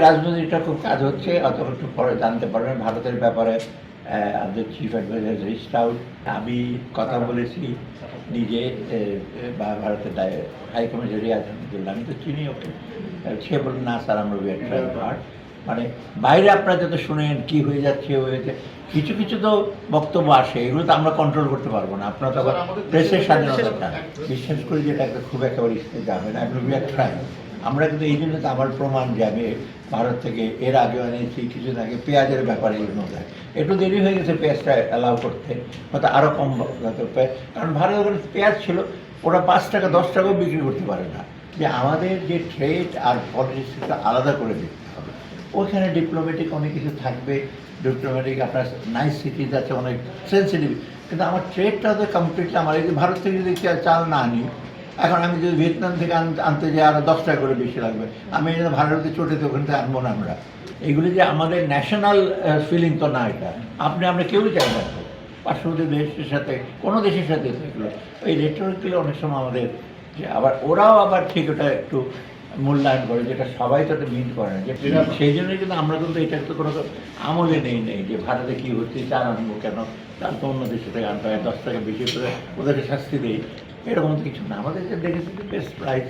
রাজনীতিটা খুব কাজ হচ্ছে, অত একটু পরে জানতে পারবেন ভারতের ব্যাপারে। আমাদের চিফ অ্যাডভাইজার রিস্ট আউট, আমি কথা বলেছি নিজে বা ভারতের হাইকমিশনার রিয়াজ আহমেদুল্লাহ, আমি তো চিনি ওকে। সে বলল না স্যার, আমরা উই আর ট্রাইং হার্ড। মানে বাইরে আপনারা যত শুনেন কি হয়ে যাচ্ছে হয়েছে, কিছু কিছু তো বক্তব্য আসে, এগুলো তো আমরা কন্ট্রোল করতে পারবো না। আপনারা তো আবার প্রেসের স্বাধীনতা বিশ্বাস করি যেটা একটা খুব একেবারে যাবে না, উই আর ট্রাইং। আমরা কিন্তু এই জন্য তো আমার প্রমাণ যে আমি ভারত থেকে এর আগে এনেছি কিছুদিন আগে পেঁয়াজের ব্যাপারে এর মধ্যে একটু দেরি হয়ে গেছে পেঁয়াজটা অ্যালাউ করতে, হয়তো আরও কম কারণ ভারত ওখানে পেঁয়াজ ছিল, ওরা 5 টাকা 10 টাকাও বিক্রি করতে পারে না। যে আমাদের যে ট্রেড আর পলিটিক্সটা আলাদা করে দেখতে হবে। ওইখানে ডিপ্লোম্যাটিক অনেক কিছু থাকবে, ডিপ্লোম্যাটিক আপনার নাইস সিটিজ আছে, অনেক সেন্সিটিভ, কিন্তু আমার ট্রেডটা তো কমপ্লিটলি আমার এই যে ভারত থেকে যদি চাল না আনি, এখন আমি যদি ভিয়েতনাম থেকে আনতে যাই আরও 10 টাকা করে বেশি লাগবে, আমি এই ভারতে চটেতে ওখান থেকে আনবো না। আমরা এইগুলি যে আমাদের ন্যাশনাল ফিলিং তো না, এটা আমরা কেউই চাই না পার্শ্ববর্তী দেশের সাথে, কোনো দেশের সাথে এগুলো ওই রেটরিকগুলো অনেক সময় আমাদের যে আবার ওরাও আবার ঠিক ওটা একটু মূল্যায়ন করে, যেটা সবাই তো একটা মিন করে না, যে সেই জন্যই কিন্তু আমরা কিন্তু এটা তো কোনো আমলে নেই যে ভারতে কী হচ্ছে, চাল আনবো কেন, চাল তো অন্য দেশে থেকে আনতে হয়, 10 টাকা বেশি করে ওদেরকে শাস্তি দেই, এরকম কিছু না। আমাদের দেখেছি বেস্ট প্রাইস